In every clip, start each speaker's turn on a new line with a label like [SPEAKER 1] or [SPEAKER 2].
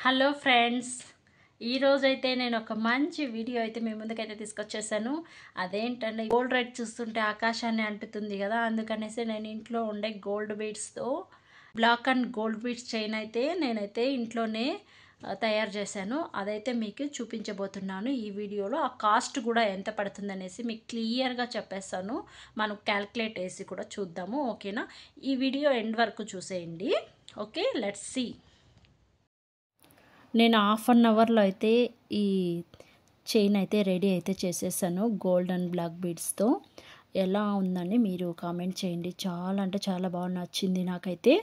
[SPEAKER 1] Hello friends, ఈరోజైతే నేను ఒక మంచి వీడియో అయితే మీ ముందుకైతే తీసుకొచ్చేసాను. అదేంటంటే గోల్డ్ రేట్ చూస్తుంటే ఆకాశాన్ని అంటుతుంది కదా, అందుకనేసి నేను ఇంట్లో ఉండే గోల్డ్ బీడ్స్తో black and gold beads chain అయితే నేనైతే ఇంట్లోనే తయారు చేశాను. అదైతే మీకు చూపించబోతున్నాను ఈ వీడియోలో. ఆ కాస్ట్ కూడా ఎంత పడుతుంది అనేసి మీకు క్లియర్గా చెప్పేస్తాను. మనం క్యాల్కులేట్ వేసి కూడా చూద్దాము, ఓకేనా? ఈ వీడియో ఎండ్ వరకు చూసేయండి. Okay, let's see. నేను హాఫ్ అన్ అవర్లో అయితే ఈ చైన్ అయితే రెడీ అయితే చేసేసాను గోల్డ్ అండ్ బ్లాక్ బీడ్స్తో. ఎలా ఉందని మీరు కామెంట్ చేయండి. చాలా అంటే చాలా బాగా నచ్చింది నాకైతే.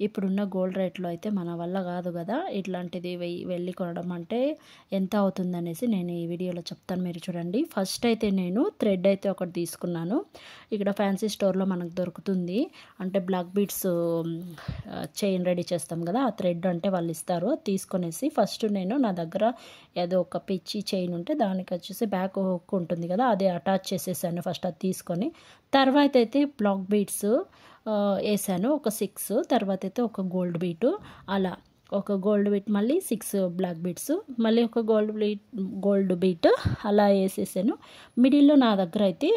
[SPEAKER 1] ఇప్పుడున్న గోల్డ్ రేట్లో అయితే మన వల్ల కాదు కదా ఇట్లాంటిది వెళ్ళి కొనడం. అంటే ఎంత అవుతుందనేసి నేను ఈ వీడియోలో చెప్తాను, మీరు చూడండి. ఫస్ట్ అయితే నేను థ్రెడ్ అయితే ఒకటి తీసుకున్నాను. ఇక్కడ ఫ్యాన్సీ స్టోర్లో మనకు దొరుకుతుంది. అంటే బ్లాక్ బీడ్స్ చైన్ రెడీ చేస్తాం కదా, ఆ థ్రెడ్ అంటే వాళ్ళు ఇస్తారు. తీసుకొనేసి ఫస్ట్ నేను నా దగ్గర ఏదో ఒక పిచ్చి చైన్ ఉంటే దానికి వచ్చేసి బ్యాక్ హుక్ ఉంటుంది కదా, అది అటాచ్ చేసేసాను ఫస్ట్. అది తీసుకొని తర్వాత అయితే బ్లాక్ బీడ్స్ వేసాను ఒక 6. తర్వాత అయితే ఒక గోల్డ్ బీటు, అలా ఒక గోల్డ్ బీట్, మళ్ళీ 6 బ్లాక్ బీట్స్, మళ్ళీ ఒక గోల్డ్ బీట్ అలా వేసేసాను. మిడిల్లో నా దగ్గర అయితే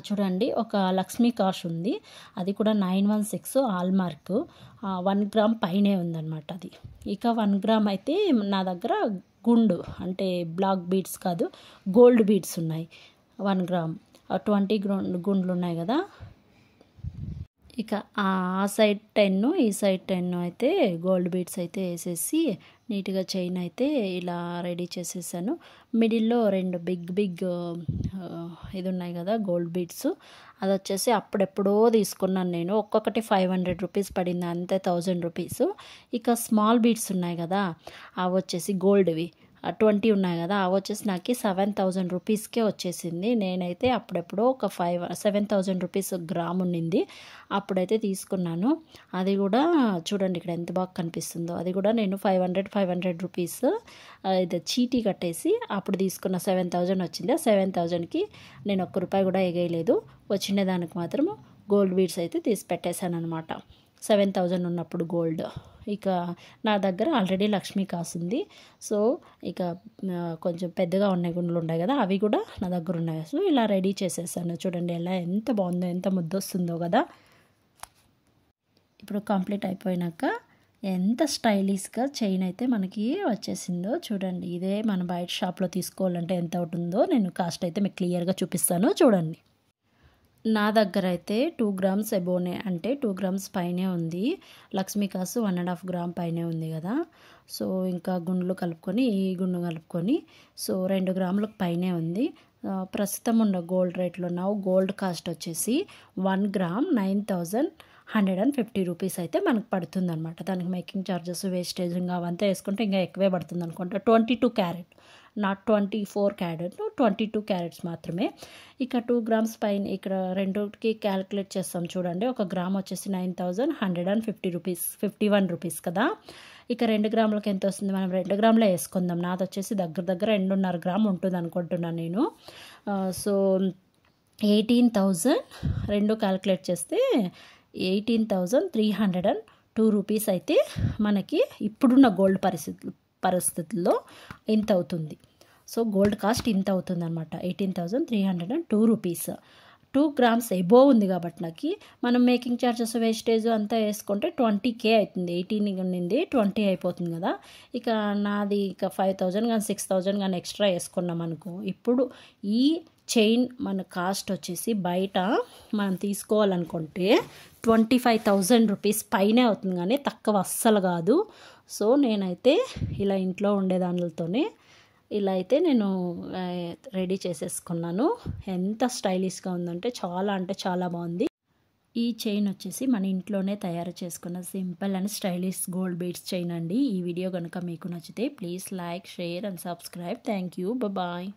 [SPEAKER 1] చూడండి ఒక లక్ష్మీ కాష్ ఉంది. అది కూడా 916 ఆల్ మార్క్, 1 గ్రామ్ పైనే ఉందన్నమాట అది. ఇక 1 గ్రామ్ అయితే నా దగ్గర గుండు అంటే బ్లాక్ బీడ్స్ కాదు, గోల్డ్ బీడ్స్ ఉన్నాయి. 1 గ్రామ్ 20 గుండ్లు ఉన్నాయి కదా. ఇక ఆ సైడ్ 10 ఈ సైడ్ 10 అయితే గోల్డ్ బీడ్స్ అయితే వేసేసి నీట్గా చైన్ అయితే ఇలా రెడీ చేసేసాను. మిడిల్లో 2 బిగ్ ఇది ఉన్నాయి కదా గోల్డ్ బీడ్స్, అది వచ్చేసి అప్పుడెప్పుడో తీసుకున్నాను నేను. ఒక్కొక్కటి 500 రూపీస్ పడింది, అంతే 1000 రూపీస్. ఇక స్మాల్ బీడ్స్ ఉన్నాయి కదా, అవి వచ్చేసి గోల్డ్వి 20 ఉన్నాయి కదా, అవి వచ్చేసి నాకు 7000 రూపీస్కే వచ్చేసింది. నేనైతే అప్పుడెప్పుడో ఒక 7000 రూపీస్ గ్రామ్ ఉండింది, అప్పుడైతే తీసుకున్నాను. అది కూడా చూడండి ఇక్కడ ఎంత బాగా కనిపిస్తుందో. అది కూడా నేను 500 రూపీస్ ఇది చీటీ కట్టేసి అప్పుడు తీసుకున్న 7000 వచ్చింది. ఆ 7000కి నేను ఒక్క రూపాయి కూడా ఎగయలేదు. వచ్చిన దానికి మాత్రం గోల్డ్ బీడ్స్ అయితే తీసి పెట్టేశాను అనమాట, 7000 ఉన్నప్పుడు గోల్డ్. ఇక నా దగ్గర ఆల్రెడీ లక్ష్మీ కాసు ఉంది. సో ఇక కొంచెం పెద్దగా ఉన్నాయి గుండ్లు ఉన్నాయి కదా, అవి కూడా నా దగ్గర ఉన్నాయి. సో ఇలా రెడీ చేసేసాను. చూడండి ఎలా ఎంత బాగుందో, ఎంత ముద్దొస్తుందో కదా. ఇప్పుడు కంప్లీట్ అయిపోయినాక ఎంత స్టైలిష్గా చైన్ అయితే మనకి వచ్చేసిందో చూడండి. ఇదే మన బయట షాప్లో తీసుకోవాలంటే ఎంత అవుతుందో నేను కాస్ట్ అయితే మీకు క్లియర్గా చూపిస్తాను, చూడండి. నా దగ్గర అయితే 2 గ్రామ్స్ ఎబోనే, అంటే 2 గ్రామ్స్ పైనే ఉంది. లక్ష్మీ కాసు 1.5 గ్రామ్ పైనే ఉంది కదా. సో ఇంకా గుండ్లు కలుపుకొని, ఈ గుండు కలుపుకొని, సో 2 గ్రాములకు పైనే ఉంది. ప్రస్తుతం ఉన్న గోల్డ్ రేట్లో గోల్డ్ కాస్ట్ వచ్చేసి 1 గ్రామ్ 9150 రూపీస్ అయితే మనకు పడుతుంది అనమాట. దానికి మేకింగ్ ఛార్జెస్, వేస్టేజ్ ఇంకా అవంతా వేసుకుంటే ఇంకా ఎక్కువే పడుతుంది అనుకుంటా. 22 క్యారెట్, నాట్ 24 క్యారెట్, 22 క్యారెట్స్ మాత్రమే. ఇక 2 గ్రామ్స్ పైన ఇక్కడ రెండుకి క్యాలిక్యులేట్ చేస్తాం చూడండి. 1 గ్రామ్ వచ్చేసి 9150 రూపీస్, 51 రూపీస్ కదా. ఇక 2 గ్రాములకు ఎంత వస్తుంది, మనం 2 గ్రాములే వేసుకుందాం. నాది వచ్చేసి దగ్గర 2.5 గ్రామ్ ఉంటుంది అనుకుంటున్నాను నేను. సో 18,000 రెండు క్యాలిక్యులేట్ చేస్తే 18,302 రూపీస్ అయితే మనకి ఇప్పుడున్న గోల్డ్ పరిస్థితుల్లో ఇంత అవుతుంది. సో గోల్డ్ కాస్ట్ ఇంత అవుతుంది అనమాట, 18,302 రూపీస్. 2 గ్రామ్స్ ఎబో ఉంది కాబట్టి నాకు మనం మేకింగ్ ఛార్జెస్, వేస్టేజ్ అంతా వేసుకుంటే 20K అవుతుంది. 18 ఉండింది 20 అయిపోతుంది కదా. ఇక నాది ఇక 5,000 కానీ 6,000 కానీ ఎక్స్ట్రా వేసుకున్నాం అనుకో, ఇప్పుడు ఈ చైన్ మన కాస్ట్ వచ్చేసి బయట మనం తీసుకోవాలనుకుంటే 25,000 రూపీస్ పైనే అవుతుంది, కానీ తక్కువ అస్సలు కాదు. సో నేనైతే ఇలా ఇంట్లో ఉండే దానితోనే ఇలా అయితే నేను రెడీ చేసేసుకున్నాను. ఎంత స్టైలిష్గా ఉందంటే చాలా అంటే చాలా బాగుంది. ఈ చైన్ వచ్చేసి మన ఇంట్లోనే తయారు చేసుకున్న simple and stylish gold beads chain అండి. ఈ వీడియో కనుక మీకు నచ్చితే please like, share and subscribe. Thank you, bye.